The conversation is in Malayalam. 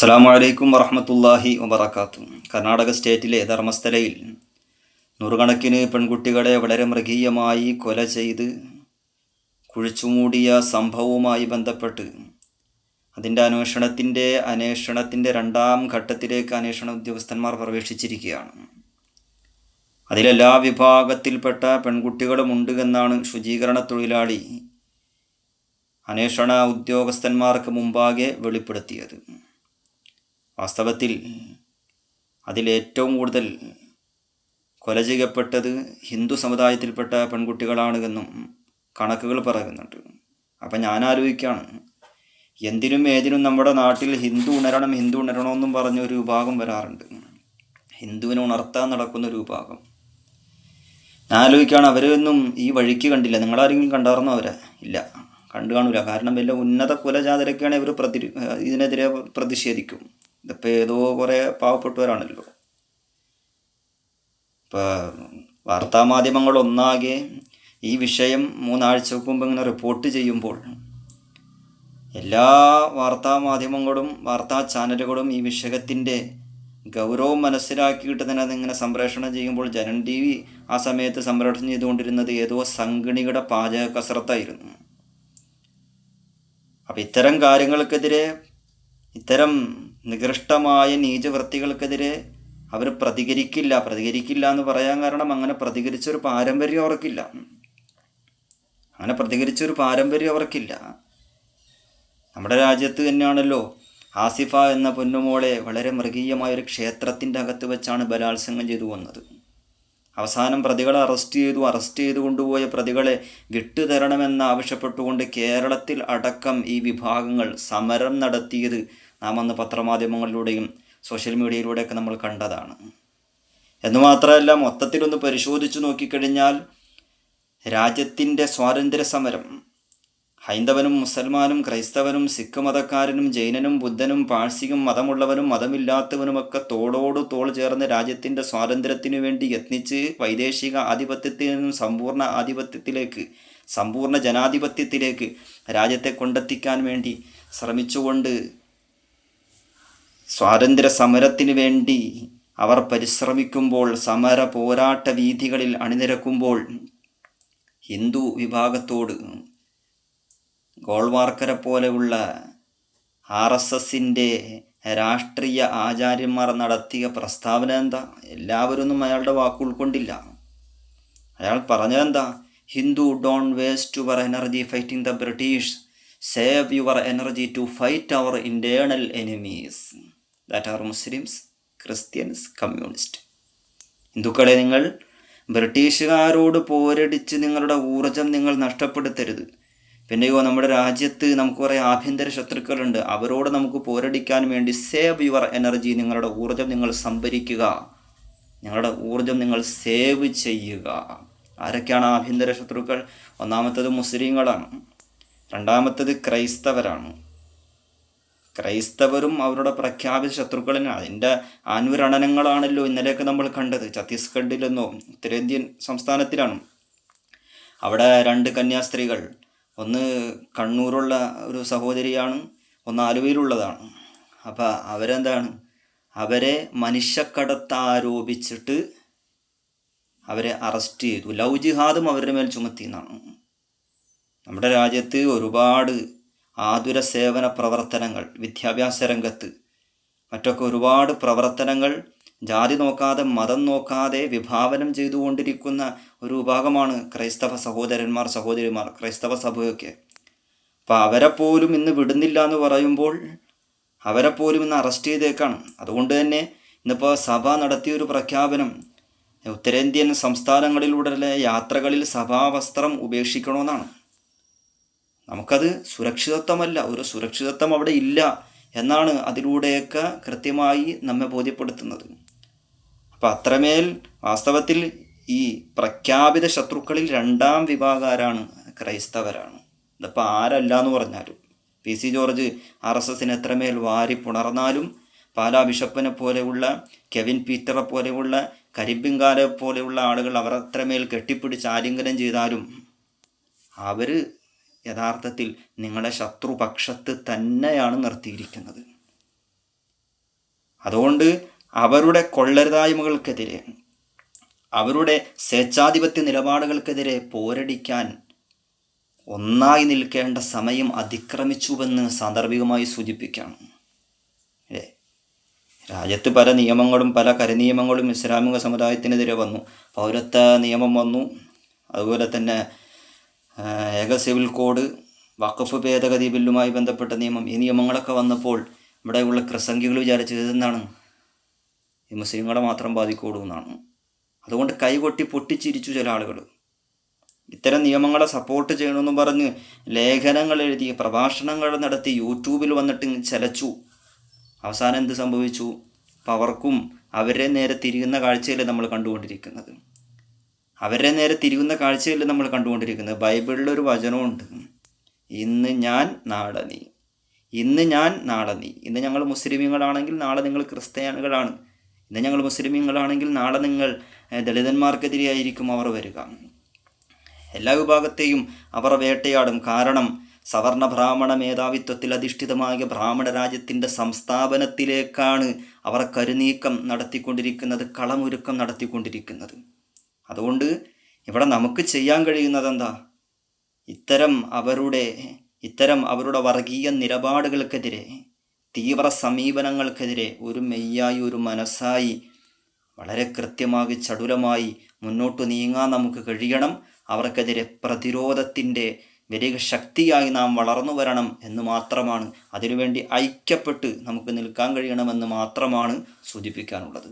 അസ്സലാമു അലൈക്കും വറഹ്മത്തുള്ളാഹി വബറകാതുഹു. കർണാടക സ്റ്റേറ്റിലെ ധർമ്മസ്ഥലയിൽ നൂറുകണക്കിന് പെൺകുട്ടികളെ വളരെ മൃഗീയമായി കൊല ചെയ്ത് കുഴിച്ചുമൂടിയ സംഭവവുമായി ബന്ധപ്പെട്ട് അതിൻ്റെ അന്വേഷണത്തിൻ്റെ രണ്ടാം ഘട്ടത്തിലേക്ക് അന്വേഷണ ഉദ്യോഗസ്ഥന്മാർ പ്രവേശിച്ചിരിക്കുകയാണ്. അതിലെല്ലാ വിഭാഗത്തിൽപ്പെട്ട പെൺകുട്ടികളുമുണ്ട് എന്നാണ് ശുചീകരണ തൊഴിലാളി അന്വേഷണ ഉദ്യോഗസ്ഥന്മാർക്ക് മുമ്പാകെ വെളിപ്പെടുത്തിയത്. വാസ്തവത്തിൽ അതിലേറ്റവും കൂടുതൽ കൊല ചെയ്യപ്പെട്ടത് ഹിന്ദു സമുദായത്തിൽപ്പെട്ട പെൺകുട്ടികളാണ് എന്നും കണക്കുകൾ പറയുന്നുണ്ട്. അപ്പം ഞാൻ ആലോചിക്കുകയാണ്, എന്തിനും ഏതിനും നമ്മുടെ നാട്ടിൽ ഹിന്ദു ഉണരണമെന്നും പറഞ്ഞൊരു വിഭാഗം വരാറുണ്ട്. ഹിന്ദുവിനെ ഉണർത്താൻ നടക്കുന്ന ഒരു വിഭാഗം. ഞാൻ ആലോചിക്കുകയാണ്, അവരൊന്നും ഈ വഴിക്ക് കണ്ടില്ല. നിങ്ങളാരെങ്കിലും കണ്ടായിരുന്നോ അവരെ? ഇല്ല, കണ്ടു കാണൂല. കാരണം വലിയ ഉന്നത കുലജാതരൊക്കെയാണ് ഇവർ ഇതിനെതിരെ പ്രതിഷേധിക്കും. ഇതിപ്പോൾ ഏതോ കുറേ പാവപ്പെട്ടവരാണല്ലോ. ഇപ്പോൾ വാർത്താമാധ്യമങ്ങൾ ഒന്നാകെ ഈ വിഷയം 3 ആഴ്ചക്ക് മുമ്പ് ഇങ്ങനെ റിപ്പോർട്ട് ചെയ്യുമ്പോൾ എല്ലാ വാർത്താമാധ്യമങ്ങളും വാർത്താ ചാനലുകളും ഈ വിഷയത്തിൻ്റെ ഗൗരവം മനസ്സിലാക്കിയിട്ട് തന്നെ അതിങ്ങനെ സംപ്രേഷണം ചെയ്യുമ്പോൾ ജനൻ TV ആ സമയത്ത് സംപ്രേഷണം ചെയ്തുകൊണ്ടിരുന്നത് ഏതോ സംഗണിയുടെ പാചക കസരത്തായിരുന്നു. അപ്പം ഇത്തരം കാര്യങ്ങൾക്കെതിരെ, ഇത്തരം നികൃഷ്ടമായ നീചവൃത്തികൾക്കെതിരെ അവർ പ്രതികരിക്കില്ല എന്ന് പറയാൻ കാരണം അങ്ങനെ പ്രതികരിച്ചൊരു പാരമ്പര്യം അവർക്കില്ല. നമ്മുടെ രാജ്യത്ത് തന്നെയാണല്ലോ ആസിഫ എന്ന പൊന്നുമോളെ വളരെ മൃഗീയമായൊരു ക്ഷേത്രത്തിൻ്റെ അകത്ത് വെച്ചാണ് ബലാത്സംഗം ചെയ്തു കൊന്നത്. അവസാനം പ്രതികളെ അറസ്റ്റ് ചെയ്തു കൊണ്ടുപോയ പ്രതികളെ വിട്ടുതരണമെന്ന് ആവശ്യപ്പെട്ടുകൊണ്ട് കേരളത്തിൽ അടക്കം ഈ വിഭാഗങ്ങൾ സമരം നടത്തിയത് നാം അന്ന് പത്രമാധ്യമങ്ങളിലൂടെയും സോഷ്യൽ മീഡിയയിലൂടെയൊക്കെ നമ്മൾ കണ്ടതാണ്. എന്നുമാത്രമല്ല, മൊത്തത്തിലൊന്ന് പരിശോധിച്ചു നോക്കിക്കഴിഞ്ഞാൽ രാജ്യത്തിൻ്റെ സ്വാതന്ത്ര്യ സമരം ഹൈന്ദവനും മുസൽമാനും ക്രൈസ്തവനും സിഖ് മതക്കാരനും ജൈനനും ബുദ്ധനും പാഴ്സിയും മതമുള്ളവനും മതമില്ലാത്തവനുമൊക്കെ തോളോട് തോൾ ചേർന്ന് രാജ്യത്തിൻ്റെ സ്വാതന്ത്ര്യത്തിനു വേണ്ടി യത്നിച്ച് വൈദേശിക ആധിപത്യത്തിൽ നിന്നും സമ്പൂർണ്ണ ജനാധിപത്യത്തിലേക്ക് രാജ്യത്തെ കൊണ്ടെത്തിക്കാൻ വേണ്ടി ശ്രമിച്ചുകൊണ്ട് സ്വാതന്ത്ര്യ സമരത്തിന് വേണ്ടി അവർ പരിശ്രമിക്കുമ്പോൾ, സമര പോരാട്ട വീഥികളിൽ അണിനിരക്കുമ്പോൾ ഹിന്ദു വിഭാഗത്തോട് ഗോൾവാർക്കരെ പോലെയുള്ള RSSൻ്റെ രാഷ്ട്രീയ ആചാര്യന്മാർ നടത്തിയ പ്രസ്താവന എന്താ? എല്ലാവരൊന്നും അയാളുടെ വാക്ക് ഉൾക്കൊണ്ടില്ല. അയാൾ പറഞ്ഞതെന്താ? Hindu don't waste your energy fighting the British, save your energy to fight our internal enemies that are Muslims, Christians, communist. ഹിന്ദുക്കളെ, നിങ്ങൾ ബ്രിട്ടീഷുകാരോട് പോരടിച്ച് നിങ്ങളുടെ ഊർജം നിങ്ങൾ നഷ്ടപ്പെടുത്തരുത്. പിന്നെയോ നമ്മുടെ രാജ്യത്ത് നമുക്ക് കുറേ ആഭ്യന്തര ശത്രുക്കളുണ്ട്, അവരോട് നമുക്ക് പോരടിക്കാൻ വേണ്ടി സേവ് യുവർ എനർജി, നിങ്ങളുടെ ഊർജം നിങ്ങൾ സംഭരിക്കുക, നിങ്ങളുടെ ഊർജം നിങ്ങൾ സേവ് ചെയ്യുക. ആരൊക്കെയാണ് ആഭ്യന്തര ശത്രുക്കൾ? ഒന്നാമത്തത് മുസ്ലിങ്ങളാണ്, രണ്ടാമത്തത് ക്രൈസ്തവരാണ്. ക്രൈസ്തവരും അവരുടെ പ്രഖ്യാപിത ശത്രുക്കളിന് അതിൻ്റെ അനുരണനങ്ങളാണല്ലോ ഇന്നലെയൊക്കെ നമ്മൾ കണ്ടത്. ഛത്തീസ്ഗഡിലെന്നോ ഉത്തരേന്ത്യൻ സംസ്ഥാനത്തിലാണ്. അവിടെ 2 കന്യാസ്ത്രീകൾ, ഒന്ന് കണ്ണൂരുള്ള ഒരു സഹോദരിയാണ്, ഒന്ന് ആലുവയിലുള്ളതാണ്. അപ്പം അവരെ മനുഷ്യക്കടത്ത് ആരോപിച്ചിട്ട് അവരെ അറസ്റ്റ് ചെയ്തു. ലവ് ജിഹാദും അവരുടെ മേൽ ചുമത്തി എന്നാണ്. നമ്മുടെ രാജ്യത്ത് ഒരുപാട് ആതുര സേവന പ്രവർത്തനങ്ങൾ, വിദ്യാഭ്യാസ രംഗത്ത് മറ്റൊക്കെ ഒരുപാട് പ്രവർത്തനങ്ങൾ ജാതി നോക്കാതെ മതം നോക്കാതെ വിഭാവനം ചെയ്തുകൊണ്ടിരിക്കുന്ന ഒരു വിഭാഗമാണ് ക്രൈസ്തവ സഹോദരിമാർ, ക്രൈസ്തവ സഭയൊക്കെ. അപ്പോൾ അവരെ പോലും ഇന്ന് വിടുന്നില്ല എന്ന് പറയുമ്പോൾ അവരെ പോലും ഇന്ന് അറസ്റ്റ് ചെയ്തേക്കാണ്. അതുകൊണ്ട് തന്നെ ഇന്നിപ്പോൾ സഭ നടത്തിയൊരു പ്രഖ്യാപനം, ഉത്തരേന്ത്യൻ സംസ്ഥാനങ്ങളിലൂടെ യാത്രകളിൽ സഭാവസ്ത്രം ഉപേക്ഷിക്കണമെന്നാണ്. നമുക്കത് സുരക്ഷിതത്വമല്ല, ഒരു സുരക്ഷിതത്വം അവിടെ ഇല്ല എന്നാണ് അതിലൂടെയൊക്കെ കൃത്യമായി നമ്മെ ബോധ്യപ്പെടുത്തുന്നത്. അപ്പം അത്രമേൽ വാസ്തവത്തിൽ ഈ പ്രഖ്യാപിത ശത്രുക്കളിൽ 2ാം വിഭാഗക്കാരാണ് ക്രൈസ്തവരാണ്. ഇതിപ്പോൾ ആരല്ല എന്ന് പറഞ്ഞാലും PC ജോർജ് RSSനെ എത്രമേൽ വാരി പുണർന്നാലും, പാലാ ബിഷപ്പിനെ പോലെയുള്ള, കെവിൻ പീറ്ററെ പോലെയുള്ള, കരിമ്പിങ്കാലെ പോലെയുള്ള ആളുകൾ അവർ അത്രമേൽ കെട്ടിപ്പിടിച്ച് ആലിംഗനം ചെയ്താലും അവർ യഥാർത്ഥത്തിൽ നിങ്ങളെ ശത്രുപക്ഷത്ത് തന്നെയാണ് നിർത്തിയിരിക്കുന്നത്. അതുകൊണ്ട് അവരുടെ കൊള്ളരുതായ്മകൾക്കെതിരെ, അവരുടെ സ്വേച്ഛാധിപത്യ നിലപാടുകൾക്കെതിരെ പോരടിക്കാൻ ഒന്നായി നിൽക്കേണ്ട സമയം അതിക്രമിച്ചുവെന്ന് സാന്ദർഭികമായി സൂചിപ്പിക്കുകയാണ്. അല്ലേ? രാജ്യത്ത് പല നിയമങ്ങളും പല കരിനിയമങ്ങളും ഇസ്ലാമിക സമുദായത്തിനെതിരെ വന്നു. പൗരത്വ നിയമം വന്നു, അതുപോലെ തന്നെ ഏക സിവിൽ കോഡ്, വഖഫ് ഭേദഗതി ബില്ലുമായി ബന്ധപ്പെട്ട നിയമം, ഈ നിയമങ്ങളൊക്കെ വന്നപ്പോൾ ഇവിടെയുള്ള ക്രിസംഖ്യകൾ വിചാരിച്ചത് എന്താണ്, ഈ മുസ്ലിങ്ങളെ മാത്രം ബാധിക്കുള്ളൂ എന്നാണ്. അതുകൊണ്ട് കൈകൊട്ടി പൊട്ടിച്ചിരിച്ചു ചില ആളുകൾ. ഇത്തരം നിയമങ്ങളെ സപ്പോർട്ട് ചെയ്യണമെന്ന് പറഞ്ഞ് ലേഖനങ്ങൾ എഴുതി, പ്രഭാഷണങ്ങൾ നടത്തി, യൂട്യൂബിൽ വന്നിട്ട് ചലച്ചു. അവസാനം എന്ത് സംഭവിച്ചു? അപ്പം അവർക്കും അവരെ നേരെ തിരിയുന്ന കാഴ്ചയല്ലേ നമ്മൾ കണ്ടുകൊണ്ടിരിക്കുന്നത്. അവരെ നേരെ തിരിയുന്ന കാഴ്ചയല്ലേ നമ്മൾ കണ്ടുകൊണ്ടിരിക്കുന്നത്. ബൈബിളിലൊരു വചനമുണ്ട്, ഇന്ന് ഞാൻ നാളെ നീ, ഇന്ന് ഞാൻ നാളെ നീ. ഇന്ന് ഞങ്ങൾ മുസ്ലിമീങ്ങളാണെങ്കിൽ നാളെ നിങ്ങൾ ക്രിസ്ത്യാനികളാണ്. ഇന്ന് ഞങ്ങൾ മുസ്ലിമീങ്ങളാണെങ്കിൽ നാളെ നിങ്ങൾ ദളിതന്മാർക്കെതിരെയായിരിക്കും അവർ വരിക. എല്ലാ വിഭാഗത്തെയും അവർ വേട്ടയാടും. കാരണം സവർണ ബ്രാഹ്മണ മേധാവിത്വത്തിൽ അധിഷ്ഠിതമായ ബ്രാഹ്മണ രാജ്യത്തിൻ്റെ സംസ്ഥാപനത്തിലേക്കാണ് അവർ കരുനീക്കം നടത്തിക്കൊണ്ടിരിക്കുന്നത്, കളമൊരുക്കം നടത്തിക്കൊണ്ടിരിക്കുന്നത്. അതുകൊണ്ട് ഇവിടെ നമുക്ക് ചെയ്യാൻ കഴിയുന്നത് എന്താ? ഇത്തരം അവരുടെ വർഗീയ നിലപാടുകൾക്കെതിരെ, തീവ്ര സമീപനങ്ങൾക്കെതിരെ ഒരു മെയ്യായി, ഒരു മനസ്സായി, വളരെ കൃത്യമായി ചടുലമായി മുന്നോട്ട് നീങ്ങാൻ നമുക്ക് കഴിയണം. അവർക്കെതിരെ പ്രതിരോധത്തിൻ്റെ വലിയ ശക്തിയായി നാം വളർന്നു വരണം എന്ന് മാത്രമാണ്, അതിനുവേണ്ടി ഐക്യപ്പെട്ട് നമുക്ക് നിൽക്കാൻ കഴിയണമെന്ന് മാത്രമാണ് സൂചിപ്പിക്കാനുള്ളത്.